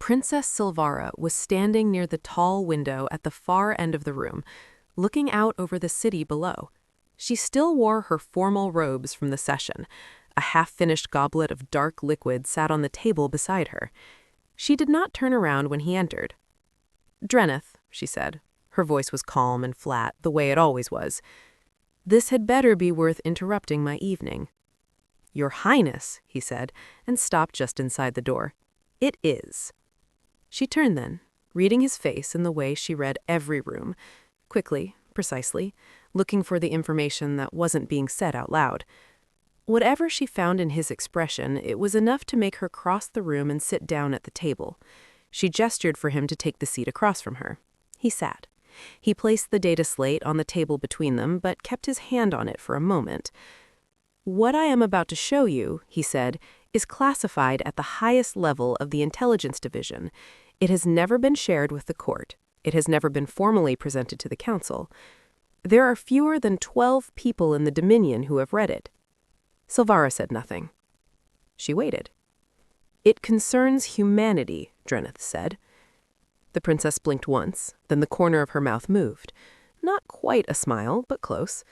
Princess Silvara was standing near the tall window at the far end of the room, looking out over the city below. She still wore her formal robes from the session. A half-finished goblet of dark liquid sat on the table beside her. She did not turn around when he entered. "Dreneth," she said. Her voice was calm and flat, the way it always was. "This had better be worth interrupting my evening." "Your Highness," he said, and stopped just inside the door. "It is." She turned then, reading his face in the way she read every room, quickly, precisely, looking for the information that wasn't being said out loud. Whatever she found in his expression, it was enough to make her cross the room and sit down at the table. She gestured for him to take the seat across from her. He sat. He placed the data slate on the table between them, but kept his hand on it for a moment. "What I am about to show you," he said, "is classified at the highest level of the Intelligence Division. It has never been shared with the court. It has never been formally presented to the Council. There are fewer than 12 people in the Dominion who have read it." Silvara said nothing. She waited. "It concerns humanity," Dreneth said. The princess blinked once, then the corner of her mouth moved. Not quite a smile, but close.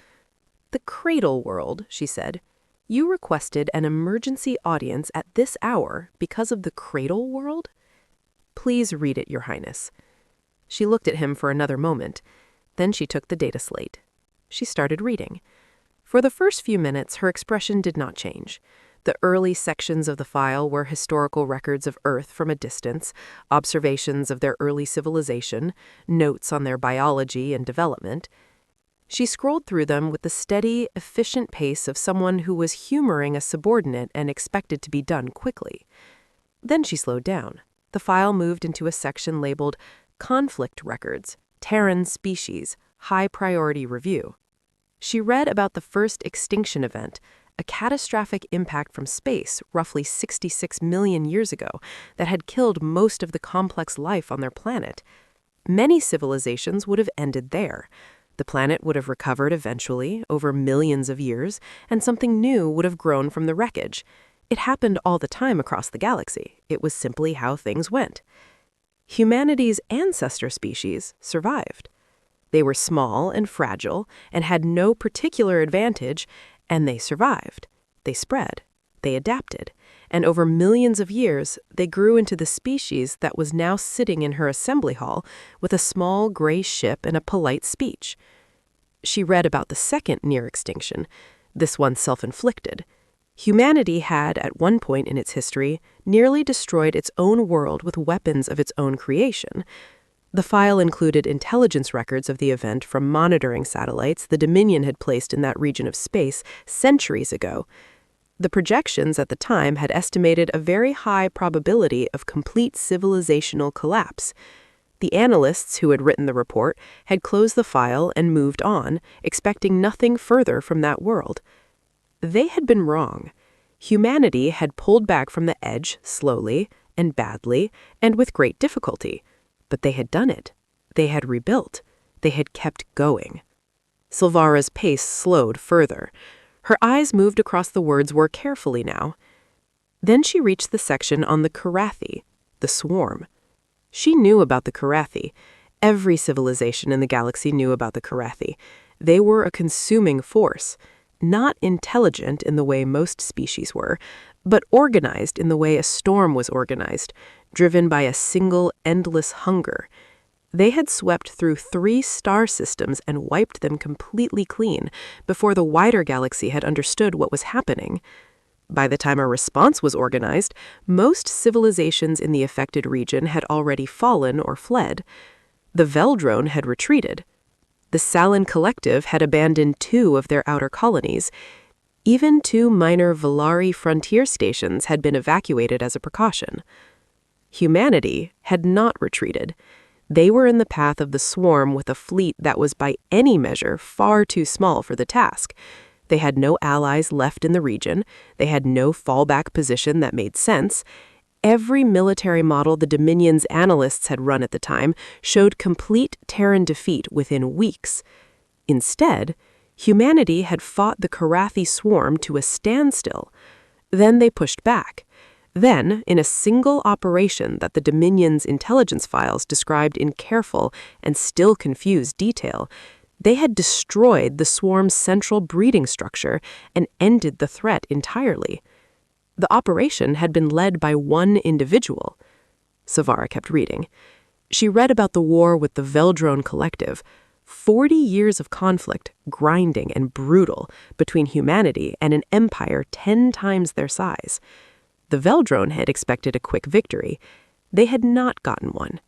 "The cradle world," she said. "You requested an emergency audience at this hour because of the cradle world? Please read it, Your Highness." She looked at him for another moment. Then she took the data slate. She started reading. For the first few minutes, her expression did not change. The early sections of the file were historical records of Earth from a distance, observations of their early civilization, notes on their biology and development. She scrolled through them with the steady, efficient pace of someone who was humoring a subordinate and expected to be done quickly. Then she slowed down. The file moved into a section labeled Conflict Records, Terran Species, High Priority Review. She read about the first extinction event, a catastrophic impact from space roughly 66 million years ago that had killed most of the complex life on their planet. Many civilizations would have ended there. The planet would have recovered eventually, over millions of years, and something new would have grown from the wreckage. It happened all the time across the galaxy. It was simply how things went. Humanity's ancestor species survived. They were small and fragile and had no particular advantage, and they survived. They spread. They adapted. And over millions of years, they grew into the species that was now sitting in her assembly hall with a small gray ship and a polite speech. She read about the second near extinction, this one self-inflicted. Humanity had, at one point in its history, nearly destroyed its own world with weapons of its own creation. The file included intelligence records of the event from monitoring satellites the Dominion had placed in that region of space centuries ago. The projections at the time had estimated a very high probability of complete civilizational collapse. The analysts who had written the report had closed the file and moved on, expecting nothing further from that world. They had been wrong. Humanity had pulled back from the edge slowly and badly and with great difficulty. But they had done it. They had rebuilt. They had kept going. Silvara's pace slowed further. Her eyes moved across the words more carefully now. Then she reached the section on the Korathi, the Swarm. She knew about the Korathi. Every civilization in the galaxy knew about the Korathi. They were a consuming force, not intelligent in the way most species were, but organized in the way a storm was organized, driven by a single, endless hunger. They had swept through 3 star systems and wiped them completely clean before the wider galaxy had understood what was happening. By the time a response was organized, most civilizations in the affected region had already fallen or fled. The Veldrone had retreated. The Salin Collective had abandoned 2 of their outer colonies. Even 2 minor Velari frontier stations had been evacuated as a precaution. Humanity had not retreated. They were in the path of the swarm with a fleet that was by any measure far too small for the task. They had no allies left in the region. They had no fallback position that made sense. Every military model the Dominion's analysts had run at the time showed complete Terran defeat within weeks. Instead, humanity had fought the Korathi Swarm to a standstill. Then they pushed back. Then, in a single operation that the Dominion's intelligence files described in careful and still confused detail, they had destroyed the swarm's central breeding structure and ended the threat entirely. The operation had been led by one individual. Savara kept reading. She read about the war with the Veldrone Collective, 40 years of conflict, grinding and brutal, between humanity and an empire 10 times their size. The Veldrone had expected a quick victory. They had not gotten one.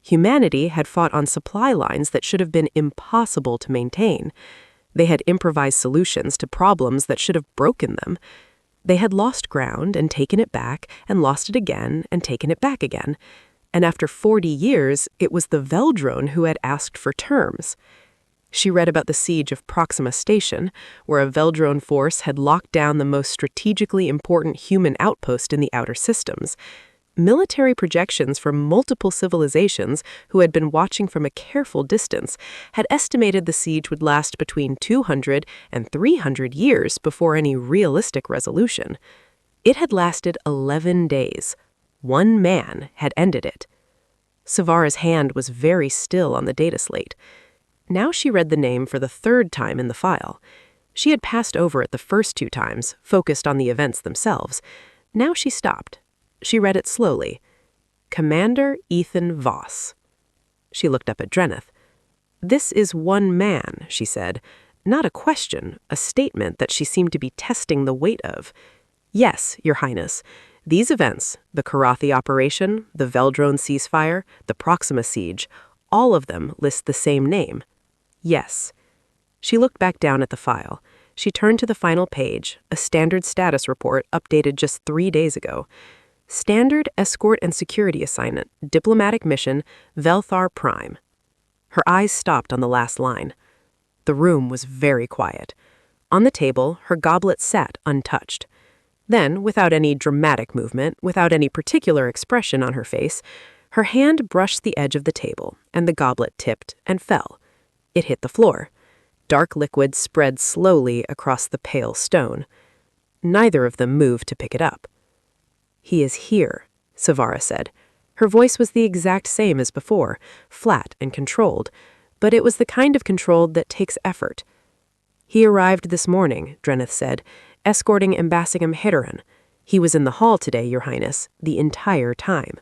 Humanity had fought on supply lines that should have been impossible to maintain. They had improvised solutions to problems that should have broken them. They had lost ground and taken it back and lost it again and taken it back again. And after 40 years, it was the Veldrone who had asked for terms. She read about the siege of Proxima Station, where a Veldrone force had locked down the most strategically important human outpost in the outer systems. Military projections from multiple civilizations who had been watching from a careful distance had estimated the siege would last between 200 and 300 years before any realistic resolution. It had lasted 11 days. One man had ended it. Savara's hand was very still on the data slate. Now she read the name for the third time in the file. She had passed over it the first 2 times, focused on the events themselves. Now she stopped. She read it slowly. Commander Ethan Voss. She looked up at Drenith. This is one man, she said. Not a question, a statement that she seemed to be testing the weight of. Yes, Your Highness. These events, the Korathi operation, the Veldrone ceasefire, the Proxima siege, all of them list the same name. Yes. She looked back down at the file. She turned to the final page, a standard status report updated just 3 days ago. Standard escort and security assignment, diplomatic mission, Velthar Prime. Her eyes stopped on the last line. The room was very quiet. On the table, her goblet sat untouched. Then, without any dramatic movement, without any particular expression on her face, her hand brushed the edge of the table, and the goblet tipped and fell. It hit the floor. Dark liquid spread slowly across the pale stone. Neither of them moved to pick it up. He is here, Savara said. Her voice was the exact same as before, flat and controlled, but it was the kind of control that takes effort. He arrived this morning, Drenith said, escorting Ambassador Hideran. He was in the hall today, Your Highness, the entire time.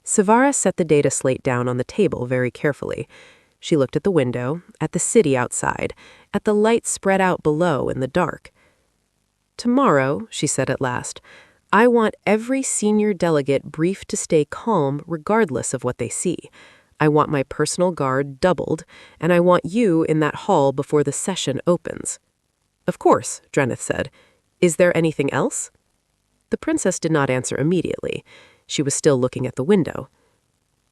Savara set the data slate down on the table very carefully. She looked at the window, at the city outside, at the light spread out below in the dark. Tomorrow, she said at last, I want every senior delegate briefed to stay calm regardless of what they see. I want my personal guard doubled, and I want you in that hall before the session opens. Of course, Drenith said. Is there anything else? The princess did not answer immediately. She was still looking at the window.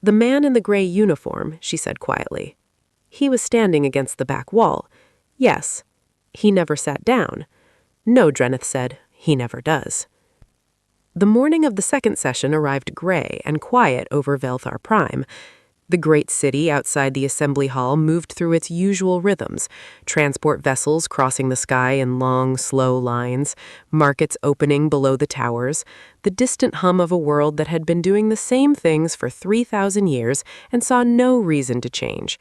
The man in the gray uniform, she said quietly. He was standing against the back wall. Yes. He never sat down. No, Drenith said. He never does. The morning of the second session arrived gray and quiet over Velthar Prime. The great city outside the assembly hall moved through its usual rhythms, transport vessels crossing the sky in long, slow lines, markets opening below the towers, the distant hum of a world that had been doing the same things for 3,000 years and saw no reason to change.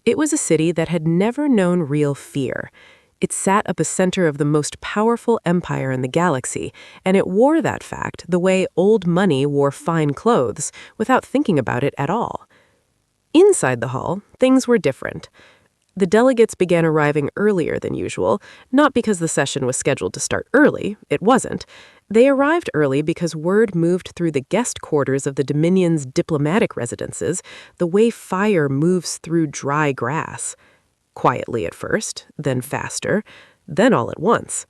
It was a city that had never known real fear. It sat epicenter of the most powerful empire in the galaxy, and it wore that fact the way old money wore fine clothes, without thinking about it at all. Inside the hall, things were different. The delegates began arriving earlier than usual, not because the session was scheduled to start early. It wasn't. They arrived early because word moved through the guest quarters of the Dominion's diplomatic residences the way fire moves through dry grass. Quietly at first, then faster, then all at once.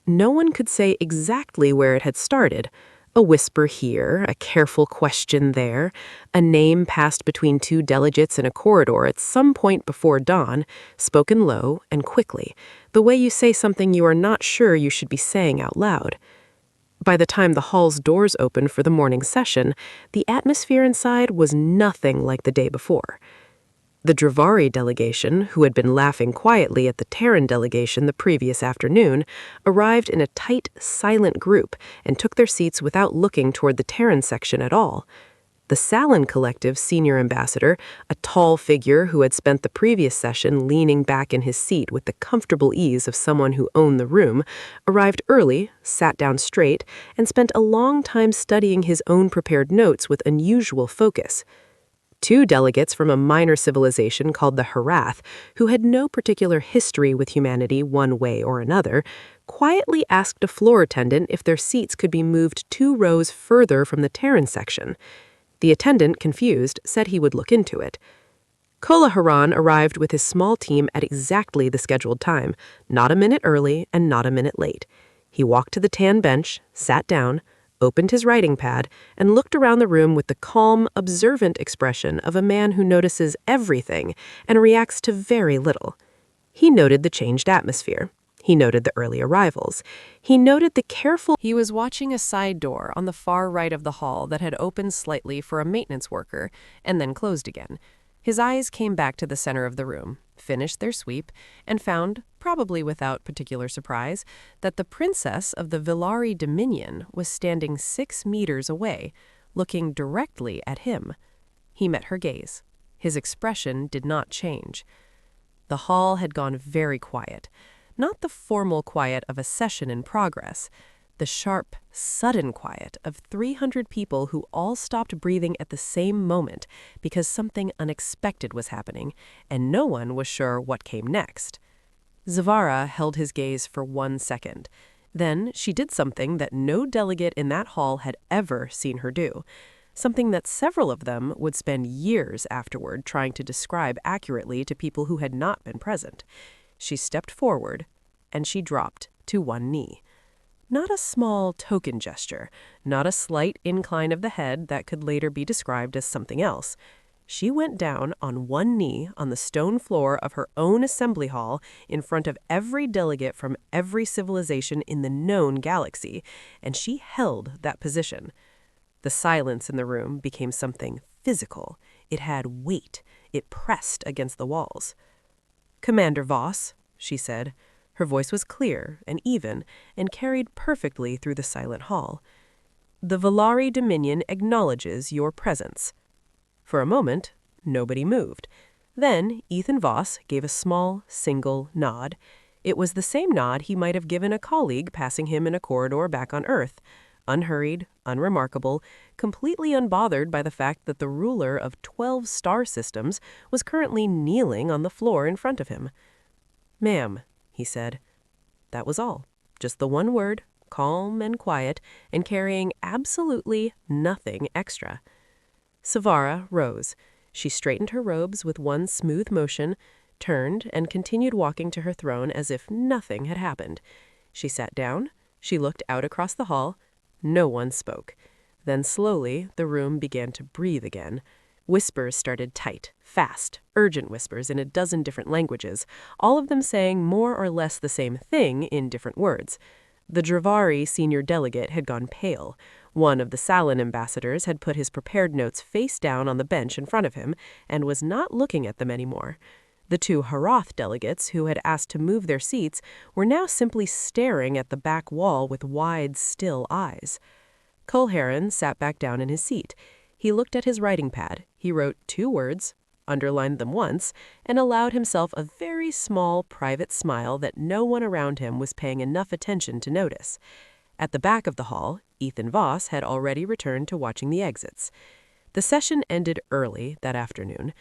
No one could say exactly where it had started. A whisper here, a careful question there, a name passed between two delegates in a corridor at some point before dawn, spoken low and quickly, the way you say something you are not sure you should be saying out loud. By the time the hall's doors opened for the morning session, the atmosphere inside was nothing like the day before. The Velari delegation, who had been laughing quietly at the Terran delegation the previous afternoon, arrived in a tight, silent group and took their seats without looking toward the Terran section at all. The Salin Collective's senior ambassador, a tall figure who had spent the previous session leaning back in his seat with the comfortable ease of someone who owned the room, arrived early, sat down straight, and spent a long time studying his own prepared notes with unusual focus. Two delegates from a minor civilization called the Harath, who had no particular history with humanity one way or another, quietly asked a floor attendant if their seats could be moved 2 rows further from the Terran section. The attendant, confused, said he would look into it. Kolaharan arrived with his small team at exactly the scheduled time, not a minute early and not a minute late. He walked to the tan bench, sat down, opened his writing pad, and looked around the room with the calm, observant expression of a man who notices everything and reacts to very little. He noted the changed atmosphere. He noted the early arrivals. He noted the careful... He was watching a side door on the far right of the hall that had opened slightly for a maintenance worker and then closed again. His eyes came back to the center of the room, finished their sweep, and found, probably without particular surprise, that the princess of the Velari Dominion was standing 6 meters away, looking directly at him. He met her gaze. His expression did not change. The hall had gone very quiet. Not the formal quiet of a session in progress, the sharp, sudden quiet of 300 people who all stopped breathing at the same moment because something unexpected was happening, and no one was sure what came next. Zavara held his gaze for 1 second. Then she did something that no delegate in that hall had ever seen her do, something that several of them would spend years afterward trying to describe accurately to people who had not been present. She stepped forward, and she dropped to 1 knee. Not a small token gesture, not a slight incline of the head that could later be described as something else. She went down on 1 knee on the stone floor of her own assembly hall in front of every delegate from every civilization in the known galaxy, and she held that position. The silence in the room became something physical. It had weight. It pressed against the walls. "Commander Voss," she said. Her voice was clear and even and carried perfectly through the silent hall. "The Velari Dominion acknowledges your presence." For a moment, nobody moved. Then Ethan Voss gave a small, single nod. It was the same nod he might have given a colleague passing him in a corridor back on Earth. Unhurried, unremarkable, completely unbothered by the fact that the ruler of 12 star systems was currently kneeling on the floor in front of him. "Ma'am," he said. That was all. Just the one word, calm and quiet, and carrying absolutely nothing extra. Savara rose. She straightened her robes with one smooth motion, turned, and continued walking to her throne as if nothing had happened. She sat down. She looked out across the hall. No one spoke. Then slowly, the room began to breathe again. Whispers started tight, fast, urgent whispers in a dozen different languages, all of them saying more or less the same thing in different words. The Velari senior delegate had gone pale. One of the Salin ambassadors had put his prepared notes face down on the bench in front of him and was not looking at them anymore. The 2 Harath delegates who had asked to move their seats were now simply staring at the back wall with wide, still eyes. Kolharan sat back down in his seat. He looked at his writing pad. He wrote 2 words, underlined them once, and allowed himself a very small, private smile that no one around him was paying enough attention to notice. At the back of the hall, Ethan Voss had already returned to watching the exits. The session ended early that afternoon.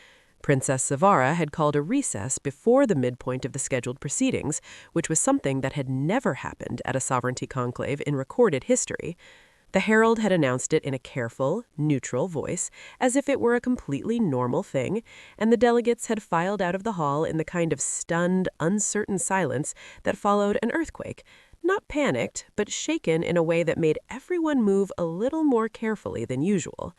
Princess Zavara had called a recess before the midpoint of the scheduled proceedings, which was something that had never happened at a Sovereignty Conclave in recorded history. The herald had announced it in a careful, neutral voice, as if it were a completely normal thing, and the delegates had filed out of the hall in the kind of stunned, uncertain silence that followed an earthquake, not panicked, but shaken in a way that made everyone move a little more carefully than usual.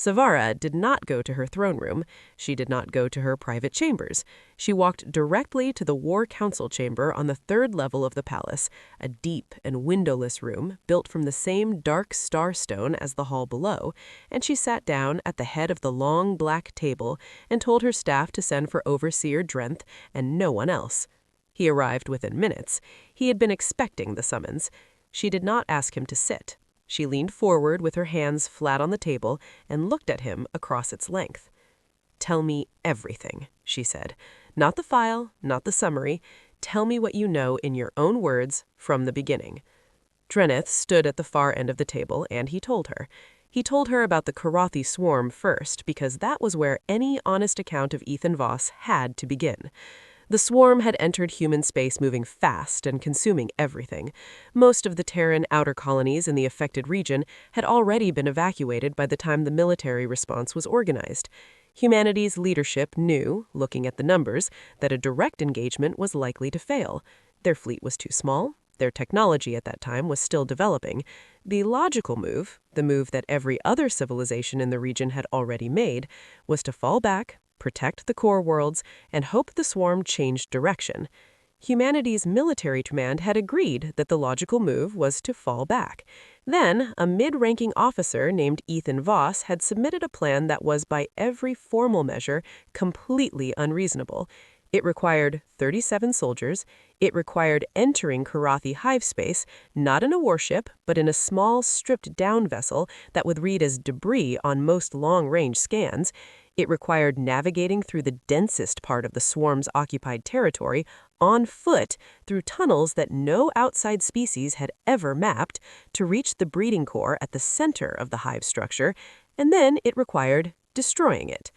Savara did not go to her throne room. She did not go to her private chambers. She walked directly to the War Council chamber on the 3rd level of the palace, a deep and windowless room built from the same dark starstone as the hall below, and she sat down at the head of the long black table and told her staff to send for Overseer Drenth and no one else. He arrived within minutes. He had been expecting the summons. She did not ask him to sit. She leaned forward with her hands flat on the table and looked at him across its length. "Tell me everything," she said. "Not the file, not the summary. Tell me what you know in your own words from the beginning." Drenth stood at the far end of the table, and he told her. He told her about the Korathi Swarm first, because that was where any honest account of Ethan Voss had to begin. The swarm had entered human space moving fast and consuming everything. Most of the Terran outer colonies in the affected region had already been evacuated by the time the military response was organized. Humanity's leadership knew, looking at the numbers, that a direct engagement was likely to fail. Their fleet was too small. Their technology at that time was still developing. The logical move, the move that every other civilization in the region had already made, was to fall back, protect the core worlds, and hope the swarm changed direction. Humanity's military command had agreed that the logical move was to fall back. Then, a mid-ranking officer named Ethan Voss had submitted a plan that was, by every formal measure, completely unreasonable. It required 37 soldiers. It required entering Korathi hive space, not in a warship, but in a small, stripped-down vessel that would read as debris on most long-range scans. It required navigating through the densest part of the swarm's occupied territory on foot through tunnels that no outside species had ever mapped to reach the breeding core at the center of the hive structure, and then it required destroying it.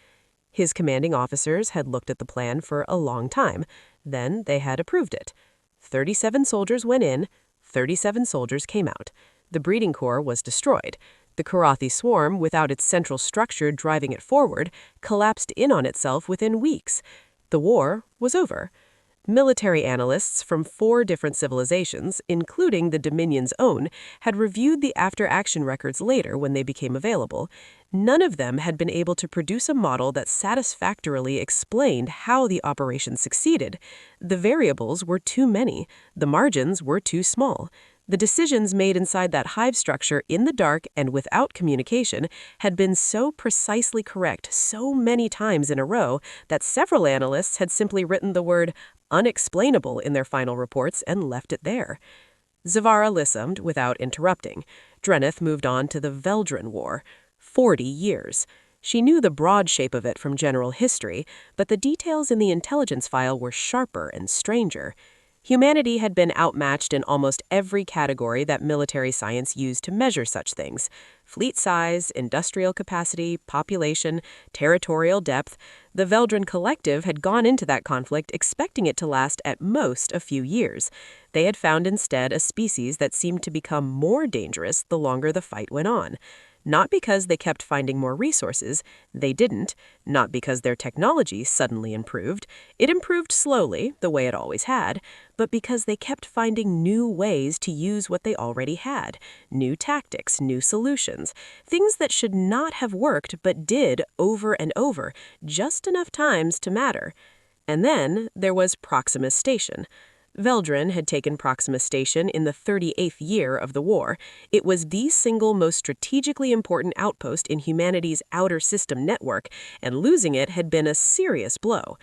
His commanding officers had looked at the plan for a long time. Then they had approved it. 37 soldiers went in, 37 soldiers came out. The breeding core was destroyed. The Korathi Swarm, without its central structure driving it forward, collapsed in on itself within weeks. The war was over. Military analysts from 4 different civilizations, including the Dominion's own, had reviewed the after-action records later when they became available. None of them had been able to produce a model that satisfactorily explained how the operation succeeded. The variables were too many. The margins were too small. The decisions made inside that hive structure in the dark and without communication had been so precisely correct so many times in a row that several analysts had simply written the word unexplainable in their final reports and left it there. Zavara listened without interrupting. Drenth moved on to the Veldran War. 40 years. She knew the broad shape of it from general history, but the details in the intelligence file were sharper and stranger. Humanity had been outmatched in almost every category that military science used to measure such things: fleet size, industrial capacity, population, territorial depth. The Veldran Collective had gone into that conflict expecting it to last at most a few years. They had found instead a species that seemed to become more dangerous the longer the fight went on. Not because they kept finding more resources, they didn't. Not because their technology suddenly improved. It improved slowly, the way it always had, but because they kept finding new ways to use what they already had. New tactics, new solutions. Things that should not have worked but did over and over, just enough times to matter. And then there was Proxima Station. Veldran had taken Proxima Station in the 38th year of the war. It was the single most strategically important outpost in humanity's outer system network, and losing it had been a serious blow.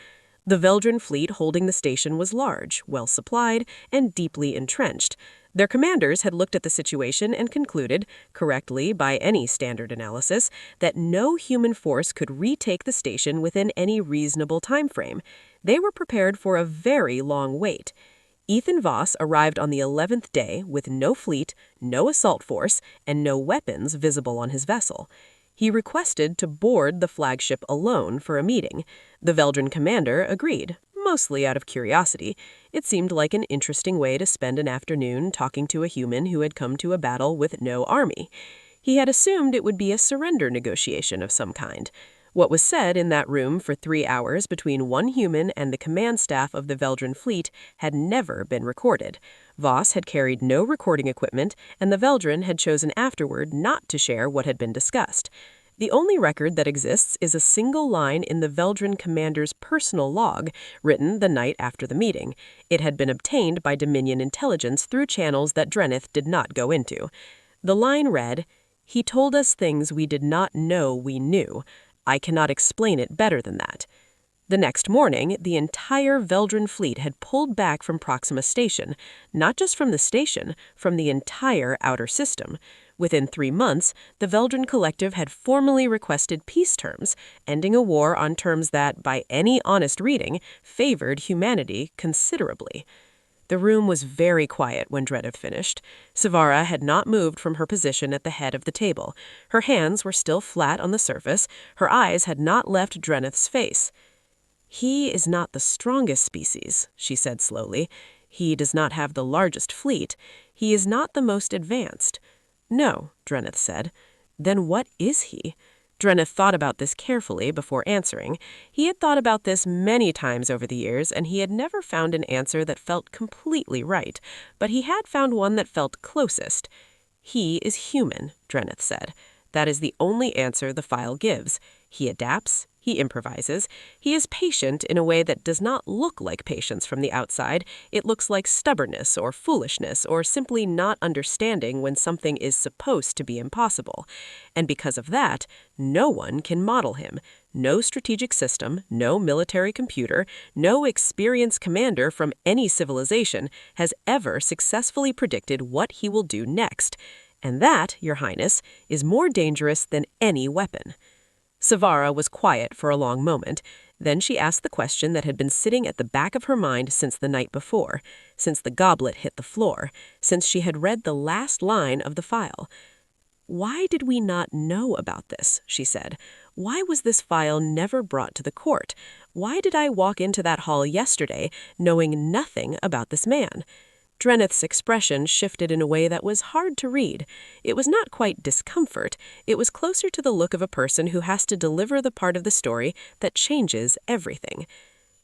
The Veldran fleet holding the station was large, well supplied, and deeply entrenched. Their commanders had looked at the situation and concluded, correctly by any standard analysis, that no human force could retake the station within any reasonable time frame. They were prepared for a very long wait. Ethan Voss arrived on the 11th day with no fleet, no assault force, and no weapons visible on his vessel. He requested to board the flagship alone for a meeting. The Veldran commander agreed, mostly out of curiosity. It seemed like an interesting way to spend an afternoon talking to a human who had come to a battle with no army. He had assumed it would be a surrender negotiation of some kind. What was said in that room for 3 hours between one human and the command staff of the Veldran fleet had never been recorded. Voss had carried no recording equipment, and the Veldran had chosen afterward not to share what had been discussed. The only record that exists is a single line in the Veldran commander's personal log, written the night after the meeting. It had been obtained by Dominion intelligence through channels that Drenith did not go into. The line read, "He told us things we did not know we knew. I cannot explain it better than that." The next morning, the entire Veldran fleet had pulled back from Proxima Station, not just from the station, from the entire outer system. Within 3 months, the Veldran Collective had formally requested peace terms, ending a war on terms that, by any honest reading, favored humanity considerably. The room was very quiet when Drenith finished. Savara had not moved from her position at the head of the table. Her hands were still flat on the surface. Her eyes had not left Drenith's face. "He is not the strongest species," she said slowly. "He does not have the largest fleet. He is not the most advanced." "No," Drenith said. "Then what is he?" Drenith thought about this carefully before answering. He had thought about this many times over the years, and he had never found an answer that felt completely right, but he had found one that felt closest. "He is human," Drenith said. "That is the only answer the file gives. He adapts, he improvises, he is patient in a way that does not look like patience from the outside. It looks like stubbornness or foolishness or simply not understanding when something is supposed to be impossible. And because of that, no one can model him. No strategic system, no military computer, no experienced commander from any civilization has ever successfully predicted what he will do next. And that, Your Highness, is more dangerous than any weapon." Savara was quiet for a long moment. Then she asked the question that had been sitting at the back of her mind since the night before, since the goblet hit the floor, since she had read the last line of the file. "Why did we not know about this?" she said. "Why was this file never brought to the court? Why did I walk into that hall yesterday knowing nothing about this man?" Drenith's expression shifted in a way that was hard to read. It was not quite discomfort. It was closer to the look of a person who has to deliver the part of the story that changes everything.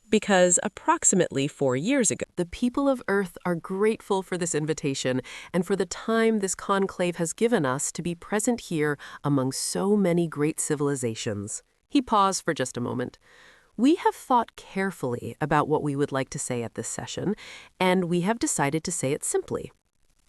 Because approximately 4 years ago, The people of Earth are grateful for this invitation and for the time this conclave has given us to be present here among so many great civilizations. He paused for just a moment. We have thought carefully about what we would like to say at this session, and we have decided to say it simply.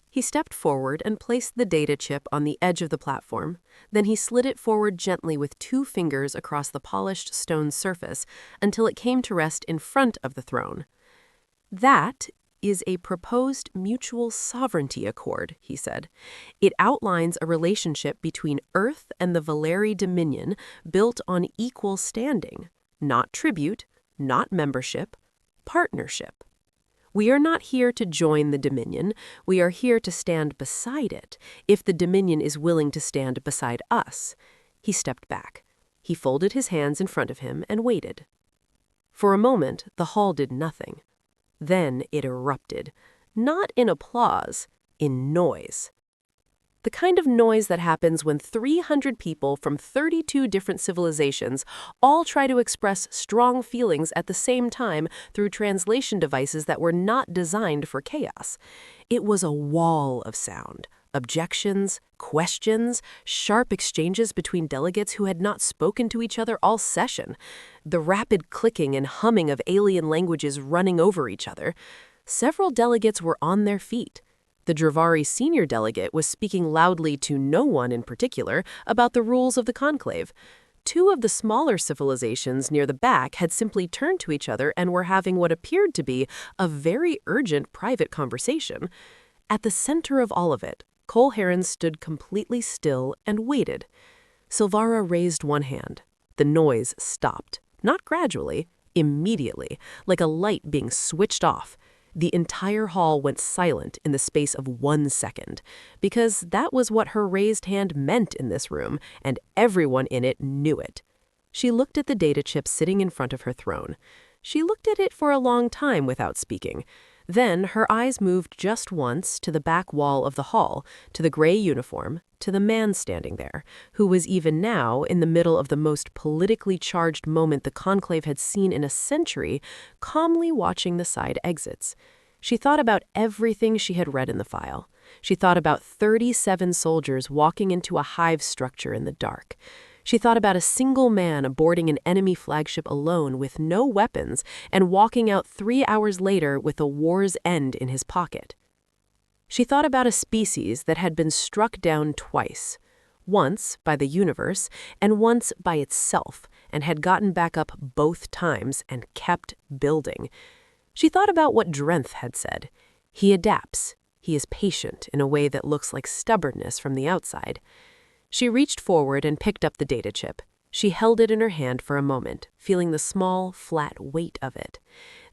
He stepped forward and placed the data chip on the edge of the platform. Then he slid it forward gently with 2 fingers across the polished stone surface until it came to rest in front of the throne. "That is a proposed mutual sovereignty accord," he said. "It outlines a relationship between Earth and the Velari Dominion built on equal standing. Not tribute, not membership, partnership. We are not here to join the Dominion. We are here to stand beside it, if the Dominion is willing to stand beside us." He stepped back. He folded his hands in front of him and waited. For a moment, the hall did nothing. Then it erupted, not in applause, in noise. The kind of noise that happens when 300 people from 32 different civilizations all try to express strong feelings at the same time through translation devices that were not designed for chaos. It was a wall of sound, objections, questions, sharp exchanges between delegates who had not spoken to each other all session, the rapid clicking and humming of alien languages running over each other. Several delegates were on their feet. The Dravari senior delegate was speaking loudly to no one in particular about the rules of the conclave. 2 of the smaller civilizations near the back had simply turned to each other and were having what appeared to be a very urgent private conversation. At the center of all of it, Cole Heron stood completely still and waited. Silvara raised one hand. The noise stopped, not gradually, immediately, like a light being switched off. The entire hall went silent in the space of 1 second, because that was what her raised hand meant in this room, and everyone in it knew it. She looked at the data chip sitting in front of her throne. She looked at it for a long time without speaking. Then her eyes moved just once to the back wall of the hall, to the gray uniform, to the man standing there, who was even now, in the middle of the most politically charged moment the conclave had seen in a century, calmly watching the side exits. She thought about everything she had read in the file. She thought about 37 soldiers walking into a hive structure in the dark. She thought about a single man boarding an enemy flagship alone with no weapons and walking out 3 hours later with a war's end in his pocket. She thought about a species that had been struck down twice, once by the universe and once by itself, and had gotten back up both times and kept building. She thought about what Drenth had said. He adapts. He is patient in a way that looks like stubbornness from the outside. She reached forward and picked up the data chip. She held it in her hand for a moment, feeling the small, flat weight of it.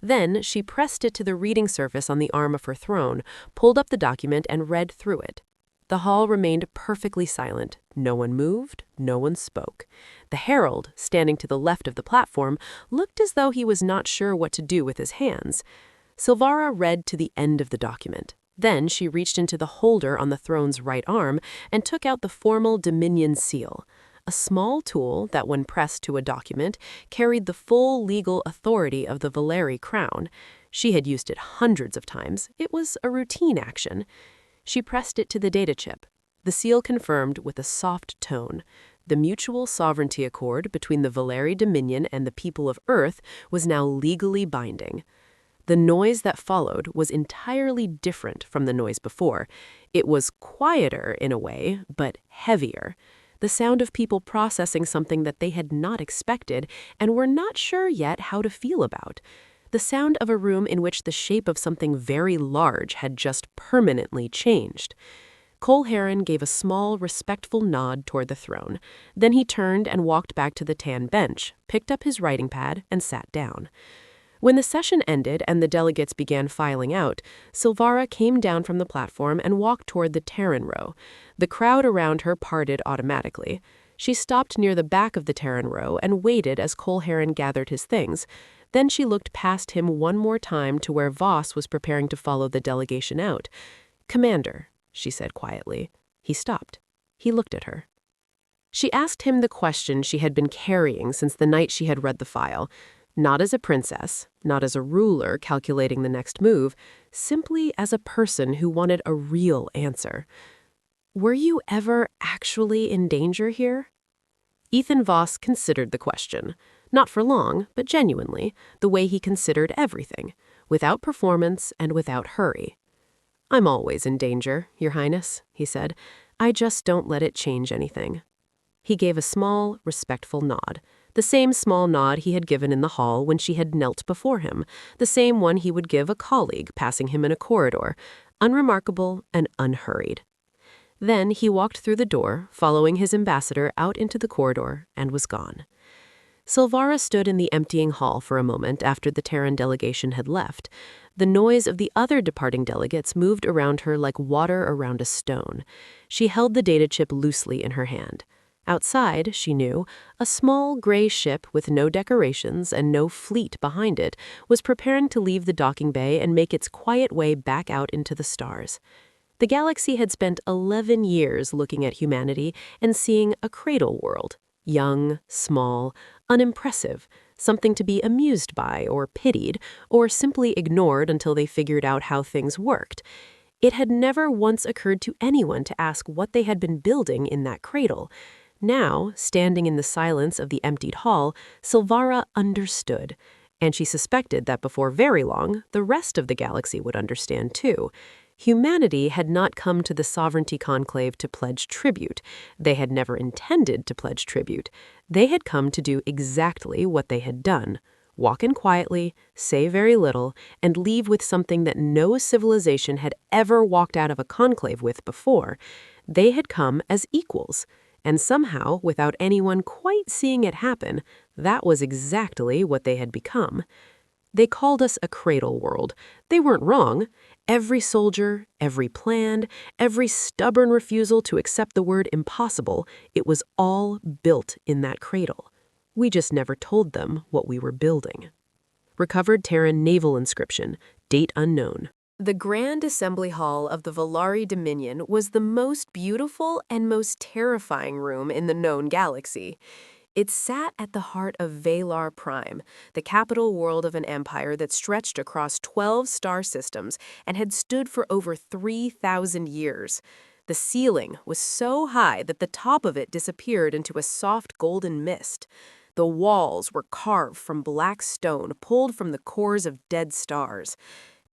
Then she pressed it to the reading surface on the arm of her throne, pulled up the document, and read through it. The hall remained perfectly silent. No one moved, no one spoke. The herald, standing to the left of the platform, looked as though he was not sure what to do with his hands. Silvara read to the end of the document. Then she reached into the holder on the throne's right arm and took out the formal Dominion seal, a small tool that, when pressed to a document, carried the full legal authority of the Velari crown. She had used it hundreds of times. It was a routine action. She pressed it to the data chip. The seal confirmed with a soft tone. The mutual sovereignty accord between the Velari Dominion and the people of Earth was now legally binding. The noise that followed was entirely different from the noise before. It was quieter in a way, but heavier. The sound of people processing something that they had not expected and were not sure yet how to feel about. The sound of a room in which the shape of something very large had just permanently changed. Cole Heron gave a small, respectful nod toward the throne. Then he turned and walked back to the tan bench, picked up his writing pad, and sat down. When the session ended and the delegates began filing out, Silvara came down from the platform and walked toward the Terran row. The crowd around her parted automatically. She stopped near the back of the Terran row and waited as Cole Heron gathered his things. Then she looked past him one more time to where Voss was preparing to follow the delegation out. "Commander," she said quietly. He stopped. He looked at her. She asked him the question she had been carrying since the night she had read the file. Not as a princess, not as a ruler calculating the next move, simply as a person who wanted a real answer. "Were you ever actually in danger here?" Ethan Voss considered the question. Not for long, but genuinely, the way he considered everything, without performance and without hurry. "I'm always in danger, Your Highness," he said. "I just don't let it change anything." He gave a small, respectful nod. The same small nod he had given in the hall when she had knelt before him, the same one he would give a colleague passing him in a corridor, unremarkable and unhurried. Then he walked through the door, following his ambassador out into the corridor, and was gone. Silvara stood in the emptying hall for a moment after the Terran delegation had left. The noise of the other departing delegates moved around her like water around a stone. She held the data chip loosely in her hand. Outside, she knew, a small gray ship with no decorations and no fleet behind it was preparing to leave the docking bay and make its quiet way back out into the stars. The galaxy had spent 11 years looking at humanity and seeing a cradle world, young, small, unimpressive, something to be amused by or pitied or simply ignored until they figured out how things worked. It had never once occurred to anyone to ask what they had been building in that cradle. Now, standing in the silence of the emptied hall, Silvara understood, and she suspected that before very long, the rest of the galaxy would understand too. Humanity had not come to the Sovereignty Conclave to pledge tribute. They had never intended to pledge tribute. They had come to do exactly what they had done. Walk in quietly, say very little, and leave with something that no civilization had ever walked out of a conclave with before. They had come as equals. And somehow, without anyone quite seeing it happen, that was exactly what they had become. They called us a cradle world. They weren't wrong. Every soldier, every plan, every stubborn refusal to accept the word impossible, it was all built in that cradle. We just never told them what we were building. Recovered Terran naval inscription, date unknown. The Grand Assembly Hall of the Velari Dominion was the most beautiful and most terrifying room in the known galaxy. It sat at the heart of Valar Prime, the capital world of an empire that stretched across 12 star systems and had stood for over 3,000 years. The ceiling was so high that the top of it disappeared into a soft golden mist. The walls were carved from black stone pulled from the cores of dead stars.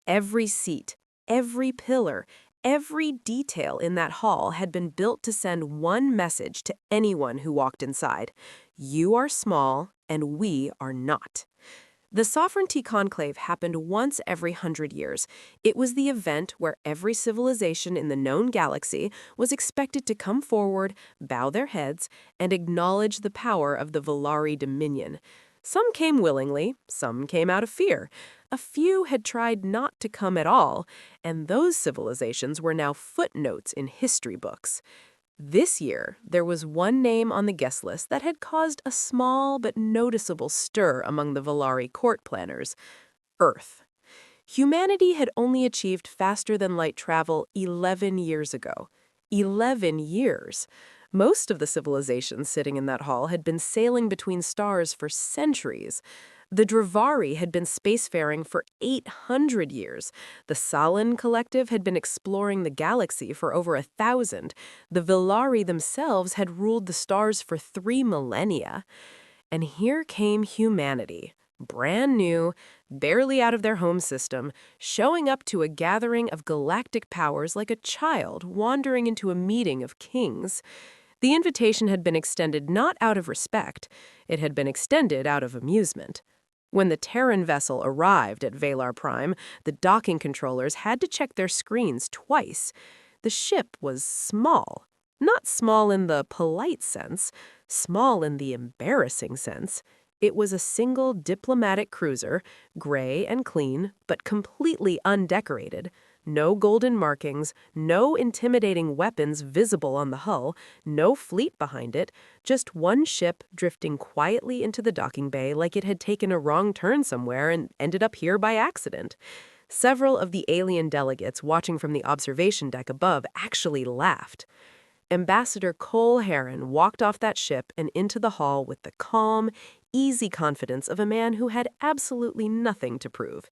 Every seat, every pillar, every detail in that hall had been built to send one message to anyone who walked inside. You are small, and we are not. The Sovereignty Conclave happened once every 100 years. It was the event where every civilization in the known galaxy was expected to come forward, bow their heads, and acknowledge the power of the Velari Dominion. Some came willingly, some came out of fear. A few had tried not to come at all, and those civilizations were now footnotes in history books. This year, there was one name on the guest list that had caused a small but noticeable stir among the Velari court planners: Earth. Humanity had only achieved faster-than-light travel 11 years ago. 11 years! Most of the civilizations sitting in that hall had been sailing between stars for centuries. The Dravari had been spacefaring for 800 years. The Salin Collective had been exploring the galaxy for over 1,000. The Velari themselves had ruled the stars for 3 millennia. And here came humanity, brand new, barely out of their home system, showing up to a gathering of galactic powers like a child wandering into a meeting of kings. The invitation had been extended not out of respect, it had been extended out of amusement. When the Terran vessel arrived at Valar Prime, the docking controllers had to check their screens twice. The ship was small. Not small in the polite sense, small in the embarrassing sense. It was a single diplomatic cruiser, gray and clean, but completely undecorated. No golden markings, no intimidating weapons visible on the hull, no fleet behind it, just one ship drifting quietly into the docking bay like it had taken a wrong turn somewhere and ended up here by accident. Several of the alien delegates watching from the observation deck above actually laughed. Ambassador Cole Heron walked off that ship and into the hall with the calm, easy confidence of a man who had absolutely nothing to prove.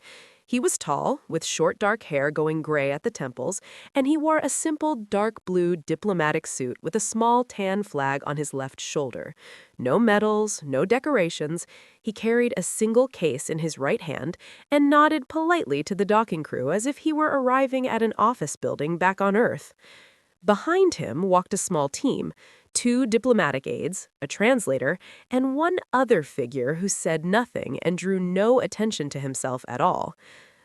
He was tall, with short dark hair going gray at the temples, and he wore a simple dark blue diplomatic suit with a small tan flag on his left shoulder. No medals, no decorations. He carried a single case in his right hand and nodded politely to the docking crew as if he were arriving at an office building back on Earth. Behind him walked a small team, 2 diplomatic aides, a translator, and one other figure who said nothing and drew no attention to himself at all.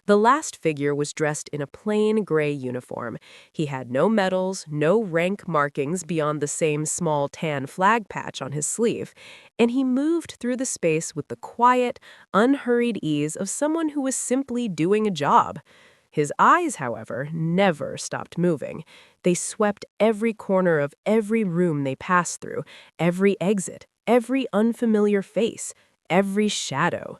The last figure was dressed in a plain gray uniform. He had no medals, no rank markings beyond the same small tan flag patch on his sleeve, and he moved through the space with the quiet, unhurried ease of someone who was simply doing a job. His eyes, however, never stopped moving. They swept every corner of every room they passed through, every exit, every unfamiliar face, every shadow.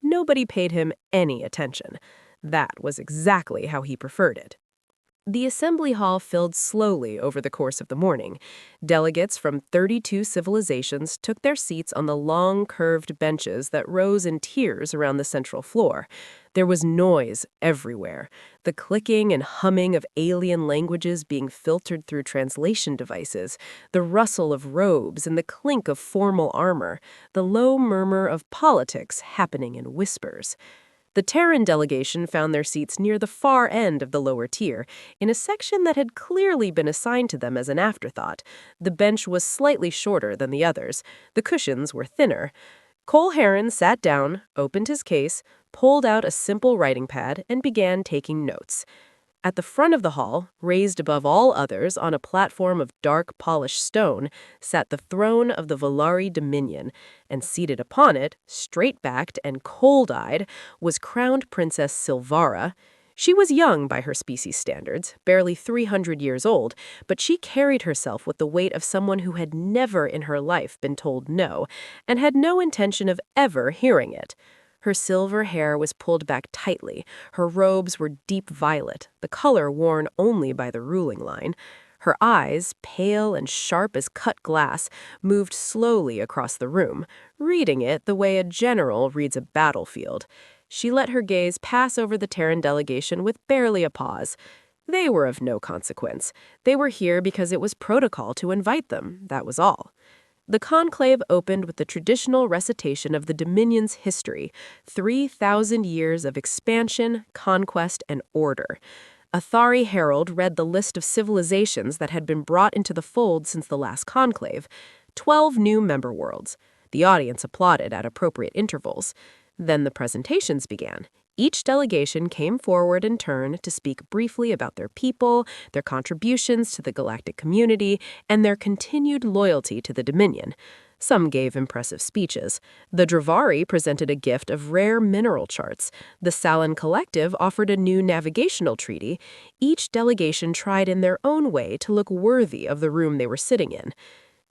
Nobody paid him any attention. That was exactly how he preferred it. The assembly hall filled slowly over the course of the morning. Delegates from 32 civilizations took their seats on the long, curved benches that rose in tiers around the central floor. There was noise everywhere, the clicking and humming of alien languages being filtered through translation devices, the rustle of robes and the clink of formal armor, the low murmur of politics happening in whispers. The Terran delegation found their seats near the far end of the lower tier, in a section that had clearly been assigned to them as an afterthought. The bench was slightly shorter than the others. The cushions were thinner. Cole Heron sat down, opened his case, pulled out a simple writing pad, and began taking notes. At the front of the hall, raised above all others on a platform of dark polished stone, sat the throne of the Velari Dominion, and seated upon it, straight-backed and cold-eyed, was crowned Princess Silvara. She was young by her species standards, barely 300 years old, but she carried herself with the weight of someone who had never in her life been told no, and had no intention of ever hearing it. Her silver hair was pulled back tightly, her robes were deep violet, the color worn only by the ruling line. Her eyes, pale and sharp as cut glass, moved slowly across the room, reading it the way a general reads a battlefield. She let her gaze pass over the Terran delegation with barely a pause. They were of no consequence. They were here because it was protocol to invite them, that was all. The conclave opened with the traditional recitation of the Dominion's history, 3,000 years of expansion, conquest, and order. A Thari herald read the list of civilizations that had been brought into the fold since the last conclave, 12 new member worlds. The audience applauded at appropriate intervals. Then the presentations began. Each delegation came forward in turn to speak briefly about their people, their contributions to the galactic community, and their continued loyalty to the Dominion. Some gave impressive speeches. The Velari presented a gift of rare mineral charts. The Salon Collective offered a new navigational treaty. Each delegation tried in their own way to look worthy of the room they were sitting in.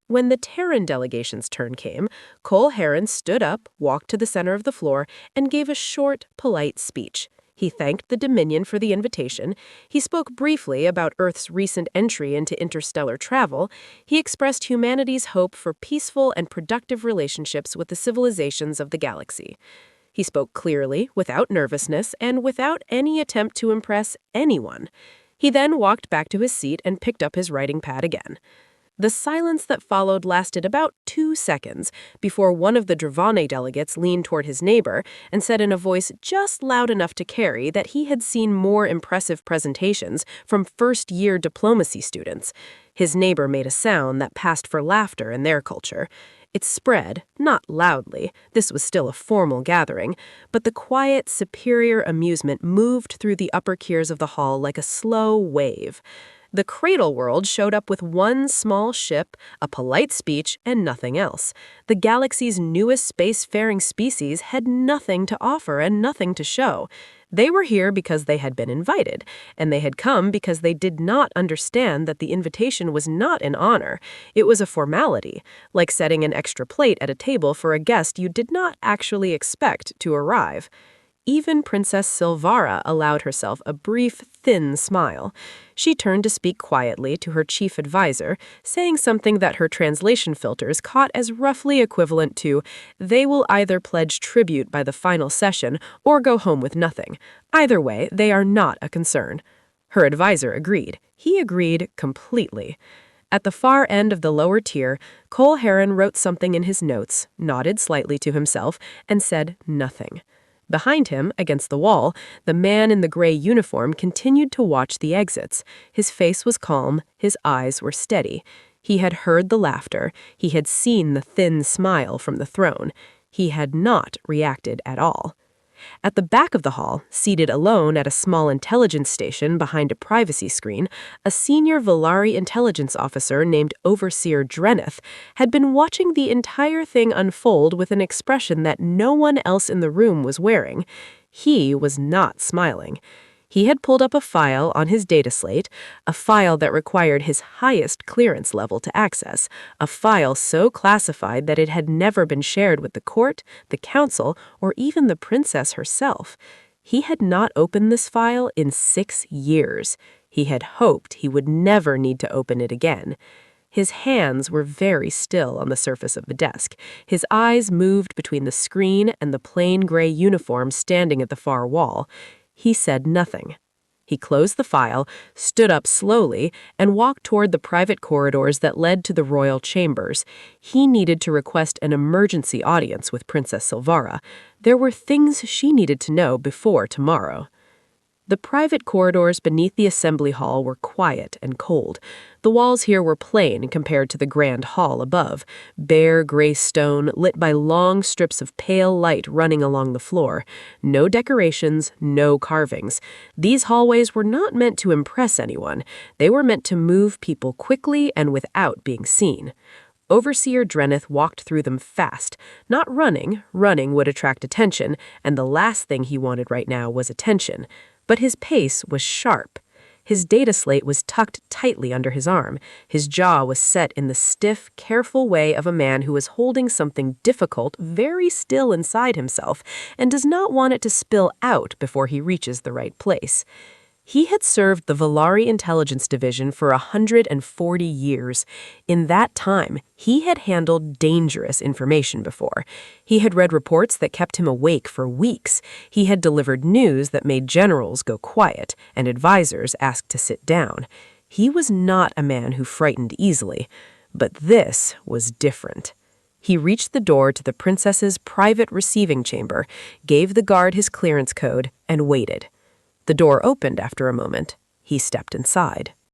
When the Terran delegation's turn came, Cole Heron stood up, walked to the center of the floor, and gave a short, polite speech. He thanked the Dominion for the invitation. He spoke briefly about Earth's recent entry into interstellar travel. He expressed humanity's hope for peaceful and productive relationships with the civilizations of the galaxy. He spoke clearly, without nervousness, and without any attempt to impress anyone. He then walked back to his seat and picked up his writing pad again. The silence that followed lasted about 2 seconds before one of the Dravane delegates leaned toward his neighbor and said in a voice just loud enough to carry that he had seen more impressive presentations from first-year diplomacy students. His neighbor made a sound that passed for laughter in their culture. It spread, not loudly, this was still a formal gathering, but the quiet, superior amusement moved through the upper tiers of the hall like a slow wave. The cradle world showed up with one small ship, a polite speech, and nothing else. The galaxy's newest spacefaring species had nothing to offer and nothing to show. They were here because they had been invited, and they had come because they did not understand that the invitation was not an honor. It was a formality, like setting an extra plate at a table for a guest you did not actually expect to arrive. Even Princess Silvara allowed herself a brief, thin smile. She turned to speak quietly to her chief advisor, saying something that her translation filters caught as roughly equivalent to, "They will either pledge tribute by the final session or go home with nothing. Either way, they are not a concern." Her advisor agreed. He agreed completely. At the far end of the lower tier, Cole Heron wrote something in his notes, nodded slightly to himself, and said nothing. Behind him, against the wall, the man in the gray uniform continued to watch the exits. His face was calm, his eyes were steady. He had heard the laughter, he had seen the thin smile from the throne. He had not reacted at all. At the back of the hall, seated alone at a small intelligence station behind a privacy screen, a senior Velari intelligence officer named Overseer Dreneth had been watching the entire thing unfold with an expression that no one else in the room was wearing. He was not smiling. He had pulled up a file on his data slate, a file that required his highest clearance level to access, a file so classified that it had never been shared with the court, the council, or even the princess herself. He had not opened this file in 6 years. He had hoped he would never need to open it again. His hands were very still on the surface of the desk. His eyes moved between the screen and the plain gray uniform standing at the far wall. He said nothing. He closed the file, stood up slowly, and walked toward the private corridors that led to the royal chambers. He needed to request an emergency audience with Princess Silvara. There were things she needed to know before tomorrow. The private corridors beneath the assembly hall were quiet and cold. The walls here were plain compared to the grand hall above, bare gray stone lit by long strips of pale light running along the floor. No decorations, no carvings. These hallways were not meant to impress anyone. They were meant to move people quickly and without being seen. Overseer Dreneth walked through them fast, not running. Running would attract attention, and the last thing he wanted right now was attention. But his pace was sharp. His data slate was tucked tightly under his arm. His jaw was set in the stiff, careful way of a man who is holding something difficult very still inside himself and does not want it to spill out before he reaches the right place. He had served the Velari Intelligence Division for 140 years. In that time, he had handled dangerous information before. He had read reports that kept him awake for weeks. He had delivered news that made generals go quiet and advisors ask to sit down. He was not a man who frightened easily, but this was different. He reached the door to the princess's private receiving chamber, gave the guard his clearance code, and waited. The door opened after a moment. He stepped inside.